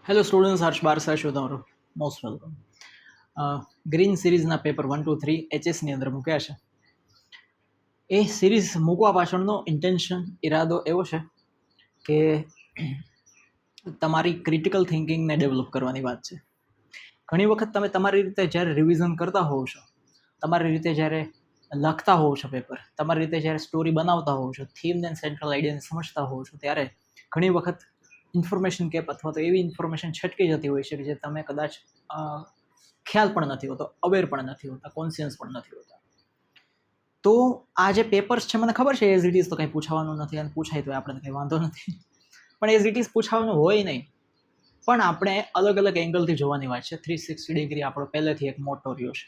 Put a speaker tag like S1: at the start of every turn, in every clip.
S1: Hello students, હર્ષ બારસા છો તમારું most welcome. Green સિરીઝના paper 1, 2, 3 એચએસની અંદર મૂક્યા છે. એ સિરીઝ મૂકવા પાછળનો ઇન્ટેન્શન, ઈરાદો એવો છે કે તમારી ક્રિટિકલ થિંકિંગને ડેવલપ કરવાની વાત છે. ઘણી વખત તમે તમારી રીતે જ્યારે રિવિઝન કરતા હોવ છો, તમારી રીતે જ્યારે લખતા હોવ છો પેપર, તમારી રીતે જ્યારે સ્ટોરી બનાવતા હોવ છો, થીમને અને સેન્ટ્રલ આઈડિયાને સમજતા હોવ છો, ત્યારે ઘણી વખત ઇન્ફોર્મેશન કેપ અથવા તો એવી ઇન્ફોર્મેશન છટકી જતી હોય છે કે જે તમે કદાચ ખ્યાલ પણ નથી હોતો, અવેર પણ નથી હોતા, કોન્શિયસ પણ નથી હોતા. તો આ જે પેપર્સ છે, મને ખબર છે એઝ ઇટ ઇઝ તો કંઈ પૂછવાનું નથી, અને પૂછાય તો આપણને કંઈ વાંધો નથી, પણ એઝ ઇટ ઇઝ પૂછવાનું હોય નહીં. પણ આપણે અલગ અલગ એંગલથી જોવાની વાત છે. 360 ડિગ્રી આપણો પહેલેથી એક મોટો રહ્યો છે.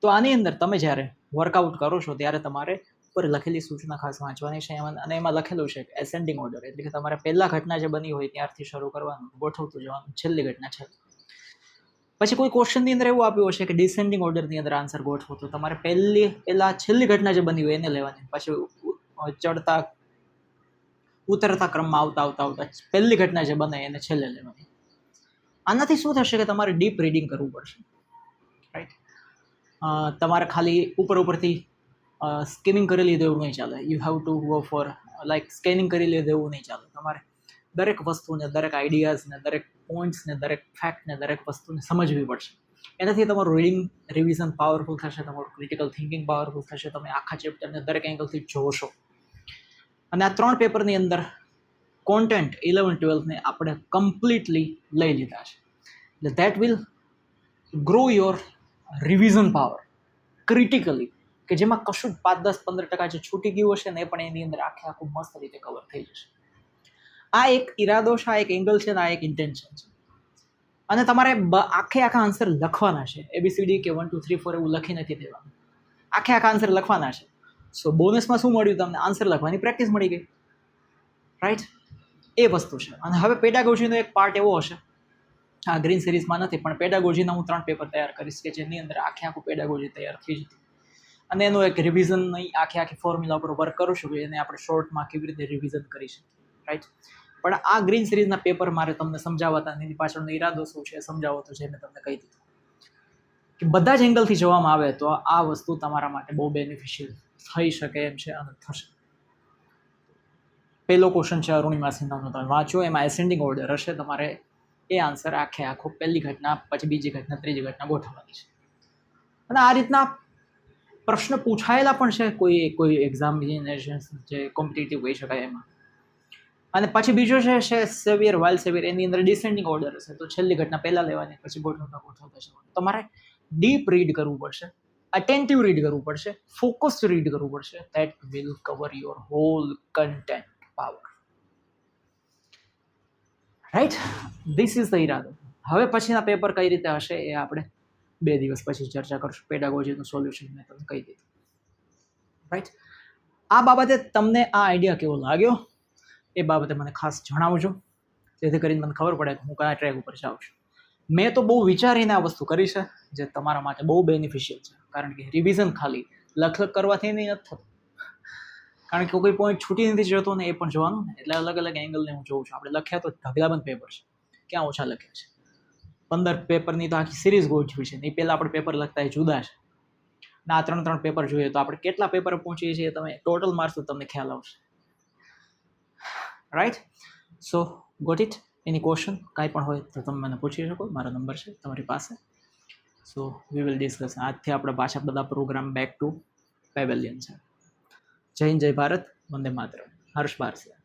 S1: તો આની અંદર તમે જ્યારે વર્કઆઉટ કરો છો ત્યારે તમારે ઉપર લખેલી સૂચના ખાસ વાંચવાની છે, અને એમાં લખેલું છે એસેન્ડિંગ ઓર્ડર, એટલે કે તમારે પહેલા ઘટના જે બની હોય ત્યારથી શરૂ કરવાનું, ગોઠવતું જવાનું, છેલ્લી ઘટના છે. પછી કોઈ ક્વેશ્ચનની અંદર એવું આપ્યું હશે કે ડિસેન્ડિંગ ઓર્ડરની અંદર આન્સર ગોઠવો, તો તમારે પહેલા છેલ્લી ઘટના જે બની હોય એને લેવાની, પછી ચડતા ઉતરતા ક્રમમાં આવતા પહેલી ઘટના જે બને એને છેલ્લે લેવાની. આનાથી શું થશે કે તમારે ડીપ રીડિંગ કરવું પડશે, રાઈટ? તમારે ખાલી ઉપરથી સ્કીમિંગ કરી લીધું એવું નહીં ચાલે. You have to go for like scanning કરી લીધું એવું નહીં ચાલે. તમારે દરેક વસ્તુને, દરેક આઈડિયાઝને, દરેક પોઈન્ટ્સને, દરેક ફેક્ટને, દરેક વસ્તુને સમજવી પડશે. એનાથી તમારું રીડિંગ રિવિઝન પાવરફુલ થશે, તમારું ક્રિટિકલ થિંકિંગ પાવરફુલ થશે, તમે આખા ચેપ્ટરને દરેક એંગલથી જોશો. અને આ 3 પેપરની અંદર કોન્ટેન્ટ 11-12ને આપણે કમ્પ્લીટલી લઈ લીધા છે. એટલે that will grow your revision power critically, કે જેમાં કશું 5-10-15% જે છૂટી ગયું હશે ને એ પણ એની અંદર આખું મસ્ત રીતે કવર થઈ જશે. આ એક ઈરાદો છે, આ એક એંગલ છે, આ એક ઇન્ટેન્શન છે. અને તમારે આખા આન્સર લખવાના છે. ABCD કે 1, 2, 3, 4 એવું લખી નથી દેવાનું, આખા આન્સર લખવાના છે. સો બોનસમાં શું મળ્યું તમને? આન્સર લખવાની પ્રેક્ટિસ મળી ગઈ, રાઈટ? એ વસ્તુ છે. અને હવે પેડાગોજીનો એક પાર્ટ એવો હશે, આ ગ્રીન સિરીઝમાં નથી, પણ પેડાગોજીના હું 3 પેપર તૈયાર કરીશ કે જેની અંદર આખું પેડાગોજી તૈયાર થઈ જતી, અને એનું એક રિવિઝનની આખી ફોર્મ્યુલા પર વર્ક કરું છું કે એને આપણે શોર્ટમાં કેવી રીતે રિવિઝન કરી શકીએ, રાઈટ? પણ આ ગ્રીન સિરીઝના પેપર મારે તમને સમજાવતા, એની પાછળનો ઈરાદો શું છે સમજાવતો છે, મેં તમને કહી દીધું કે બધા જ એંગલથી જોવામાં આવે તો આ વસ્તુ તમારા માટે બહુ બેનિફિશિયલ થઈ શકે એમ છે, અને થશે. પહેલો ક્વેશ્ચન છે અરુણિમા સિન્હાનો, તમે વાંચો. એમાં એસેન્ડિંગ ઓર્ડર હશે, તમારે એ આન્સર આખો પહેલી ઘટના, પછી બીજી ઘટના, ત્રીજી ઘટના ગોઠવવાની છે. અને આ રીતના પ્રશ્ન પૂછાયેલા પણ છે કોઈ એક્ઝામિનેશન જે કોમ્પિટિટિવ કહી શકાય એમાં. અને પછી બીજો છે સેવિયર વાઇલ સેવિયર, એની અંદર ડિસેન્ડિંગ ઓર્ડર હશે, તો છેલ્લી ઘટના પહેલા લેવાની, પછી ગોઠવતા જવાનું. તમારે ડીપ રીડ કરવું પડશે, અટેન્ટિવ રીડ કરવું પડશે, ફોકસ્ડ રીડ કરવું પડશે. That will cover your whole content power, right? This is the ઈરાદો. હવે પછીના પેપર કઈ રીતે હશે એ આપણે 2 દિવસ પછી ચર્ચા કરશું. પેડાગોજીનું સોલ્યુશન મેં તમને કહી દીધું, રાઈટ? આ બાબતે તમને આ આઈડિયા કેવો લાગ્યો એ બાબતે મને ખાસ જણાવજો, જેથી કરીને મને ખબર પડે કે હું કયા ટ્રેક ઉપર જાઉં છું. મેં તો બહુ વિચારીને આ વસ્તુ કરી છે, જે તમારા માટે બહુ બેનિફિશિયલ છે. કારણ કે રિવિઝન ખાલી લખ કરવાથી નહીં નથી થતું, કારણ કે કોઈ પોઈન્ટ છૂટી નથી જતો ને એ પણ જોવાનું ને. એટલે અલગ અલગ એંગલને હું જોઉં છું. આપણે લખ્યા તો ઢગલાબંધ પેપર છે, ક્યાં ઓછા લખ્યા છે. 15 પેપરની તો આખી સિરીઝ ગોઠવી છે, એ પહેલાં આપણે પેપર લખતા એ જુદા છે. ને આ 3 પેપર જોઈએ તો આપણે કેટલા પેપર પહોંચીએ છીએ, તમે ટોટલ માર્ક્સ તો તમને ખ્યાલ આવશે, right? So got it. Any question કાંઈ પણ હોય તો તમે મને પૂછી શકો, મારો નંબર છે તમારી પાસે. સો વી વિલ ડિસ્કસ. આજથી આપણે પાછા બધા પ્રોગ્રામ બેક ટુ પેવેલિયન છે. જય હિન્દ, જય ભારત, વંદે માતરમ. હર્ષ બારસિયા.